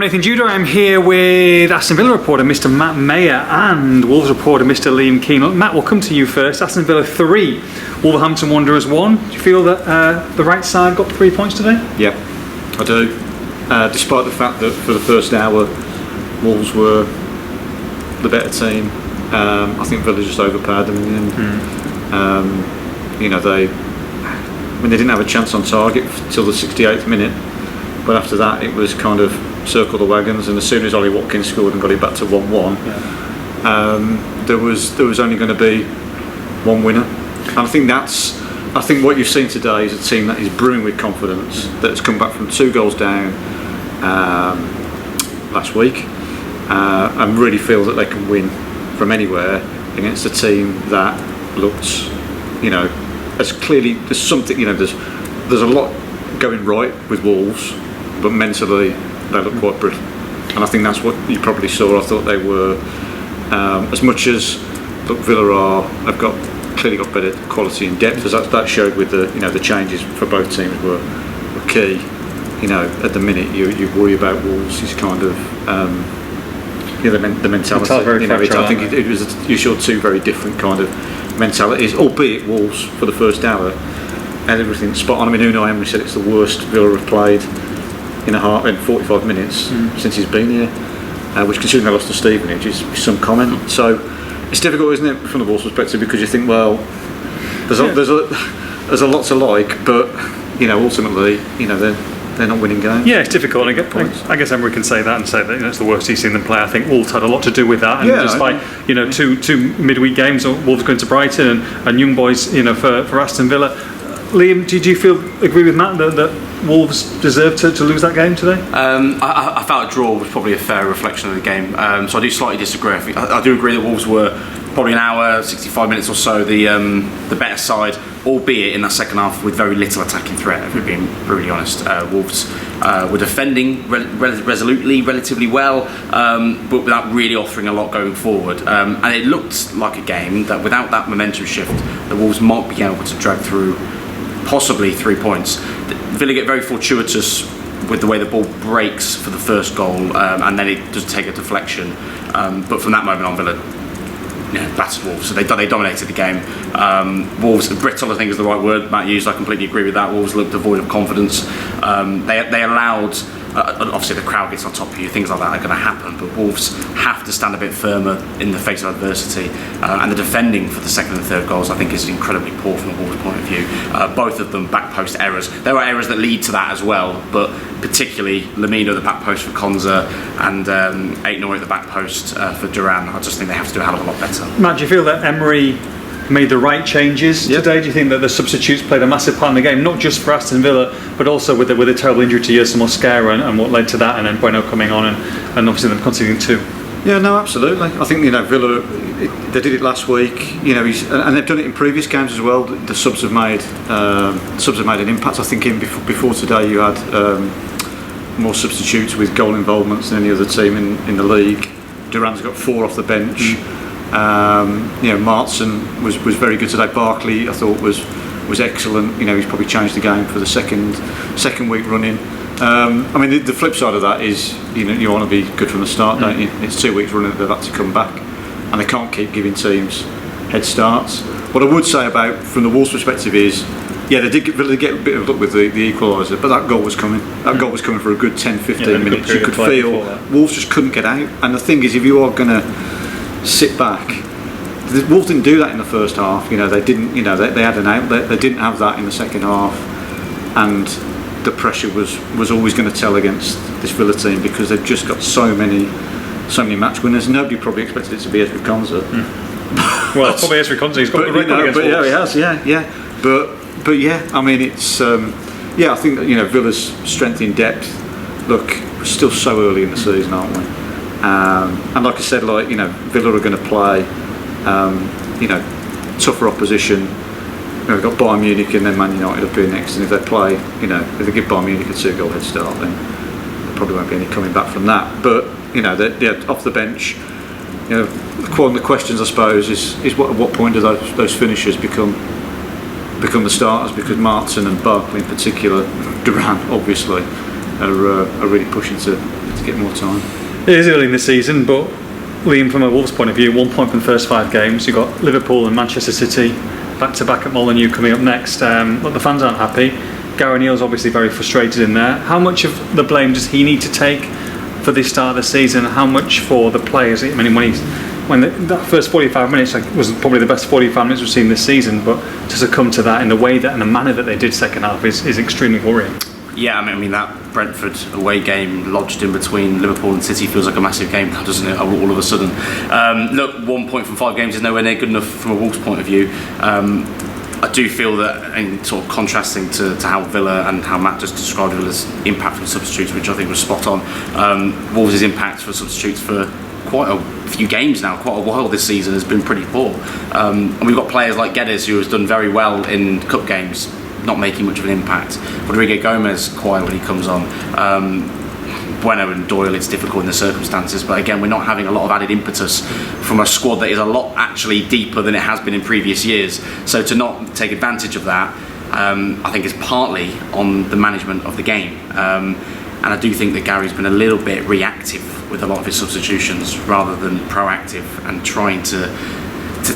Nathan Judah. I'm here with Aston Villa reporter Mr. Matt Maher and Wolves reporter Mr. Liam Keane. Matt, we'll come to you first. Aston Villa 3, Wolverhampton Wanderers 1. Do you feel that the right side got 3 points today? Yeah, I do. Despite the fact that for the first hour Wolves were the better team, I think Villa just overpowered them in the end. They didn't have a chance on target till the 68th minute, but after that it was kind of circle the wagons, and as soon as Ollie Watkins scored and got it back to 1-1, there was only going to be one winner. And I think what you've seen today is a team that is brewing with confidence, that has come back from 2 goals down last week, and really feel that they can win from anywhere against a team that looks, as clearly there's something, there's a lot going right with Wolves, but mentally they look quite brittle, and I think that's what you probably saw. I thought they were, as much as Villa have clearly got better quality and depth, as that showed with the changes for both teams were key. At the minute you worry about Wolves is kind of the mentality. I think you saw 2 very different kind of mentalities, albeit Wolves for the first hour and everything spot on. I mean, Unai Emery said it's the worst Villa have played in 45 minutes since he's been here, which, considering they lost to Stevenage, is some comment. So it's difficult, isn't it, from the Wolves' perspective, because you think, well, there's a lot to like, but ultimately, they're not winning games. Yeah, it's difficult. I guess Emery can say that and say that it's the worst he's seen them play. I think Wolves had a lot to do with that, and despite two midweek games, Wolves going to Brighton and young boys, for Aston Villa. Liam, did you agree with Matt that Wolves deserved to lose that game today? I felt a draw was probably a fair reflection of the game, so I do slightly disagree. I do agree that Wolves were probably an hour, 65 minutes or so the better side, albeit in that second half with very little attacking threat, if we're being brutally honest. Wolves were defending resolutely, relatively well, but without really offering a lot going forward. And it looked like a game that without that momentum shift, the Wolves might be able to drag through possibly 3 points. Villa get very fortuitous with the way the ball breaks for the first goal, and then it does take a deflection. But from that moment on, Villa battered Wolves, so they dominated the game. Wolves, brittle I think is the right word Matt used. I completely agree with that. Wolves looked devoid of confidence. They allowed, obviously the crowd gets on top of you, things like that are going to happen, but Wolves have to stand a bit firmer in the face of adversity, and the defending for the second and third goals I think is incredibly poor from a Wolves point of view. Both of them back post errors. There are errors that lead to that as well, but particularly Lamina at the back post for Konza and Aït-Nouri at the back post for Duran. I just think they have to do a hell of a lot better. Matt, do you feel that Emery made the right changes today? Do you think that the substitutes played a massive part in the game, not just for Aston Villa, but also with a terrible injury to Yerson Mosquera and what led to that, and then Bueno coming on and obviously them conceding 2? Yeah, no, absolutely. I think Villa, they did it last week. And they've done it in previous games as well. The subs have made an impact. I think before today you had more substitutes with goal involvements than any other team in the league. Duran's got 4 off the bench. Martson was very good today. Barkley I thought was excellent. He's probably changed the game for the second week running. The flip side of that is you want to be good from the start, don't you? It's 2 weeks running that they've had to come back, and they can't keep giving teams head starts. What I would say from the Wolves' perspective is, they did get a bit of luck with the equaliser, but that goal was coming. That goal was coming for a good 10-15 minutes. You could feel Wolves just couldn't get out. And the thing is, if you are going to sit back, the Wolves didn't do that in the first half. They didn't. They had an outlet. They didn't have that in the second half, and the pressure was always going to tell against this Villa team, because they've just got so many match winners. Nobody probably expected it to be Ezri Konsa. Well, it's probably Ezri Konsa. He's got the record against Wolves. Yeah, he has. Yeah. But yeah, it's I think that Villa's strength in depth. Look, we're still so early in the season, aren't we? And like I said, Villa are going to play tougher opposition. We've got Bayern Munich and then Man United up here next, and if they play, if they give Bayern Munich a 2-goal head start, then there probably won't be any coming back from that. But they're off the bench. One of the questions I suppose is at what point do those finishers become the starters? Because Martson and Barkley in particular, Duran obviously, are really pushing to to get more time. It is early in the season, but Liam, from a Wolves point of view, 1 point from the first 5 games. You've got Liverpool and Manchester City back-to-back at Molineux coming up next. Look, the fans aren't happy. Gary Neal's obviously very frustrated in there. How much of the blame does he need to take for this start of the season? How much for the players? I mean, when that first 45 minutes was probably the best 45 minutes we've seen this season, but to succumb to that in the way that and the manner that they did second half is extremely worrying. Yeah, I mean that Brentford away game lodged in between Liverpool and City feels like a massive game now, doesn't it? All of a sudden, look, 1 point from 5 games is nowhere near good enough from a Wolves point of view. I do feel that, and sort of contrasting to how Villa and how Matt just described Villa's impact from substitutes, which I think was spot on. Wolves' impact for substitutes for quite a few games now, quite a while this season, has been pretty poor. And we've got players like Guedes, who has done very well in cup games, not making much of an impact. Rodrigo Gomez, quiet when he comes on. Bueno and Doyle, it's difficult in the circumstances, but again, we're not having a lot of added impetus from a squad that is a lot actually deeper than it has been in previous years. So to not take advantage of that, I think is partly on the management of the game. And I do think that Gary's been a little bit reactive with a lot of his substitutions rather than proactive and trying to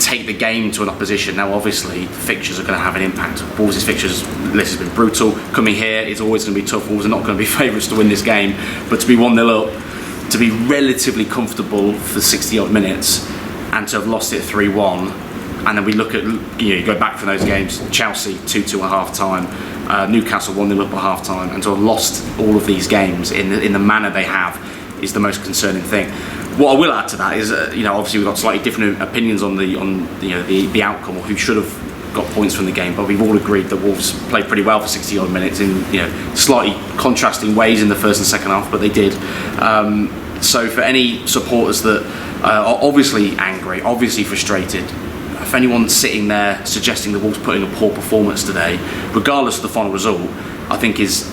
take the game to an opposition. Now obviously the fixtures are going to have an impact. Wolves' fixtures list has been brutal. Coming here is always going to be tough. Wolves are not going to be favourites to win this game, but to be 1-0 up, to be relatively comfortable for 60 odd minutes and to have lost it 3-1, and then we look at, you go back from those games, Chelsea 2-2 at half time, Newcastle 1-0 up at half time, and to have lost all of these games in the manner they have is the most concerning thing. What I will add to that is, obviously we've got slightly different opinions on the outcome or who should have got points from the game, but we've all agreed that Wolves played pretty well for 60 odd minutes in slightly contrasting ways in the first and second half, but they did. So for any supporters that are obviously angry, obviously frustrated, if anyone's sitting there suggesting the Wolves putting a poor performance today, regardless of the final result, I think is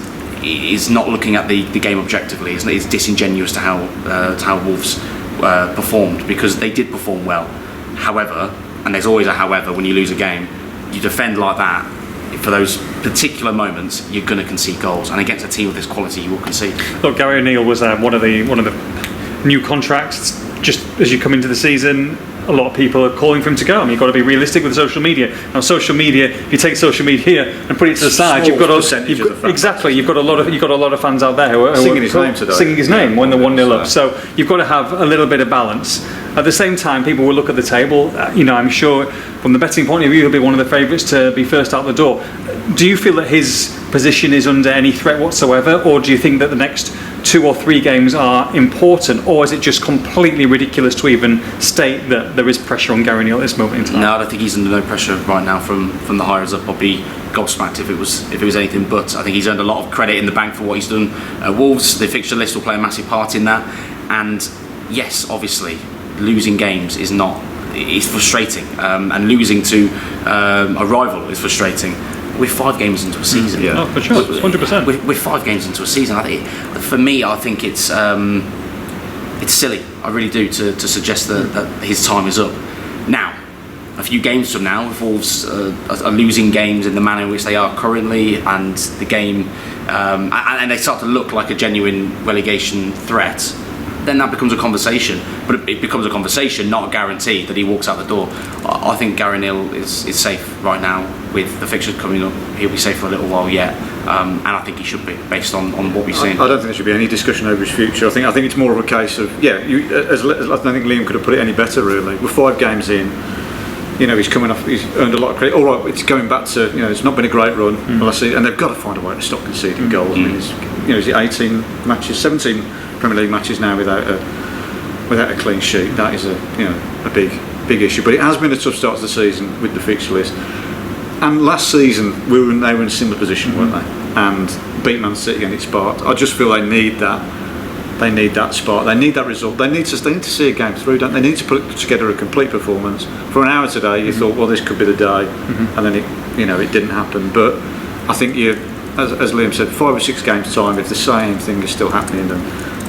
not looking at the game objectively. It's disingenuous to how Wolves performed, because they did perform well. However, and there's always a however when you lose a game, you defend like that, for those particular moments you're going to concede goals, and against a team of this quality you will concede. Look, Gary O'Neill was one of the new contracts just as you come into the season. A lot of people are calling for him to go. I mean, you've got to be realistic with social media. Now, social media, if you take social media here and put it to the side, you've got a lot of fans out there who are singing his name today. Singing his name when they're 1-0 up. So you've got to have a little bit of balance. At the same time, people will look at the table. I'm sure from the betting point of view, he'll be one of the favourites to be first out the door. Do you feel that his position is under any threat whatsoever, or do you think that the next 2 or 3 games are important, or is it just completely ridiculous to even state that there is pressure on Gary Neal at this moment in time? No, I don't think he's under no pressure right now from the hires up. I'd be gobsmacked if it was anything but. I think he's earned a lot of credit in the bank for what he's done at Wolves. The fixture list will play a massive part in that, and yes, obviously losing games is frustrating, and losing to a rival is frustrating. We're 5 games into a season. Yeah, oh, for sure, 100%. We're 5 games into a season. For me, I think it's silly. I really do to suggest that his time is up. Now, a few games from now, if Wolves are losing games in the manner in which they are currently, and the game, and they start to look like a genuine relegation threat, then that becomes a conversation. But it becomes a conversation, not a guarantee that he walks out the door. I think Gary Neal is safe right now with the fixtures coming up. He'll be safe for a little while yet, and I think he should be, based on what we've seen. I don't think there should be any discussion over his future. I think it's more of a case of, I don't think Liam could have put it any better, really. We're 5 games in. He's coming off. He's earned a lot of credit. All right, it's going back to it's not been a great run. And they've got to find a way to stop conceding goals. I mean, it's 18 matches, 17 Premier League matches now without a clean sheet. That is a big issue. But it has been a tough start to the season with the fixture list. And last season they were in a similar position, weren't they? And beat Man City and it sparked. I just feel they need that. They need that spark. They need that result. They need to see a game through. Don't they? They need to put together a complete performance. For an hour today, you thought, well, this could be the day, and then it didn't happen. But I think as Liam said, 5 or 6 games time, if the same thing is still happening,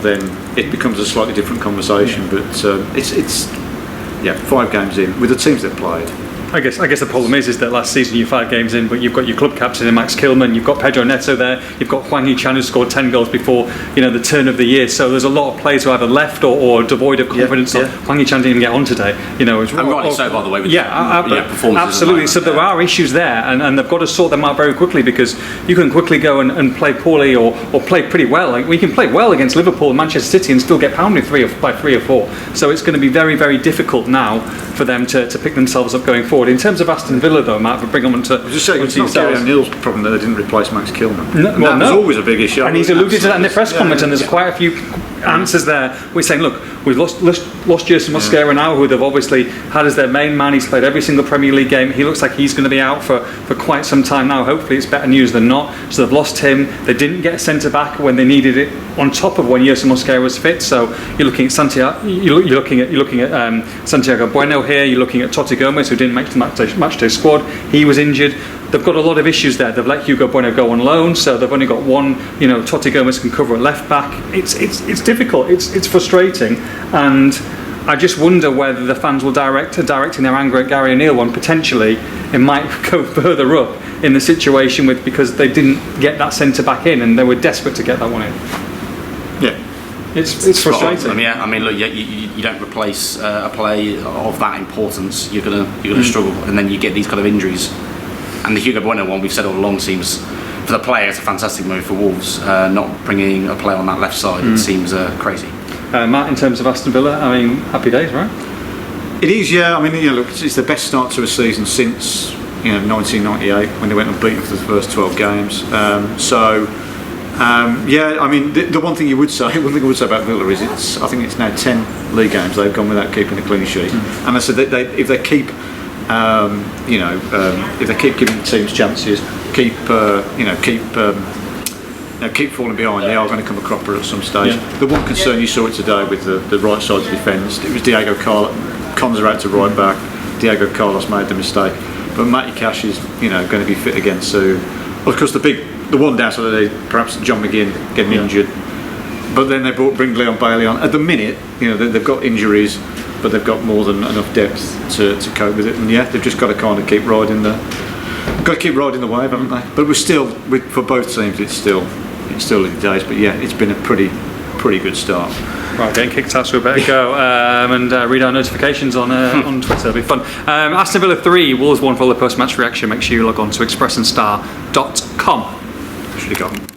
then it becomes a slightly different conversation. But it's 5 games in with the teams they've played. I guess the problem is that last season you're 5 games in, but you've got your club captain in Max Kilman, you've got Pedro Neto there, you've got Hwang Hee-chan who scored 10 goals before the turn of the year. So there's a lot of players who are either left or devoid of confidence. Hwang Hee-chan didn't even get on today. And rightly so, by the way. With performances. Absolutely. So there are issues there, and they've got to sort them out very quickly, because you can quickly go and play poorly or play pretty well. Like, we can play well against Liverpool and Manchester City and still get pounded by 3 or 4. So it's going to be very, very difficult now for them to pick themselves up going forward. In terms of Aston Villa, though, Matt, if we bring them onto... Just saying, it's not Gary O'Neill's problem that they didn't replace Max Kilman. That was always a big issue. And he's alluded to that in the press conference, and there's quite a few answers there. We're saying, look, we've lost Jason Mosquera now, who they've obviously had as their main man. He's played every single Premier League game. He looks like he's going to be out for quite some time now. Hopefully it's better news than not. So they've lost him. They didn't get a centre-back when they needed it, on top of when Jason Mosquera was fit. So you're looking at Santiago Bueno here. You're looking at Totti Gomez, who didn't make the matchday squad. He was injured. They've got a lot of issues there. They've let Hugo Bueno go on loan, so they've only got one. Totti Gomez can cover at left back. It's difficult. It's frustrating, and I just wonder whether the fans will directing their anger at Gary O'Neill one potentially. It might go further up in the situation because they didn't get that centre back in, and they were desperate to get that one in. Yeah. It's frustrating. Look, you don't replace a play of that importance. You're gonna struggle, and then you get these kind of injuries. And the Hugo Bueno one, we've said all along, seems for the player it's a fantastic move for Wolves. Not bringing a player on that left side, it seems crazy. Matt, in terms of Aston Villa, happy days, right? It is, yeah. Look, it's the best start to a season since 1998, when they went unbeaten for the first 12 games. The one thing I would say about Villa is I think it's now 10 league games they've gone without keeping a clean sheet. And I said that if they keep if they keep giving teams chances, keep falling behind, they are going to come a cropper at some stage. The one concern, you saw it today with the right side of defence, it was Diego Cons are out to right back. Diego Carlos made the mistake, but Matty Cash is going to be fit again soon. Of course, the one downside of the perhaps John McGinn getting injured, but then they bring Leon Bailey on. At the minute, they've got injuries, but they've got more than enough depth to cope with it. And they've just got to kind of keep riding the wave, haven't they? But we're still, for both teams, it's still early days. But it's been a pretty good start. Right, getting kicked out, so we better go and read our notifications on Twitter. It'll be fun. Aston Villa 3, Wolves 1 for all the post-match reaction. Make sure you log on to expressandstar.com. Should have gone.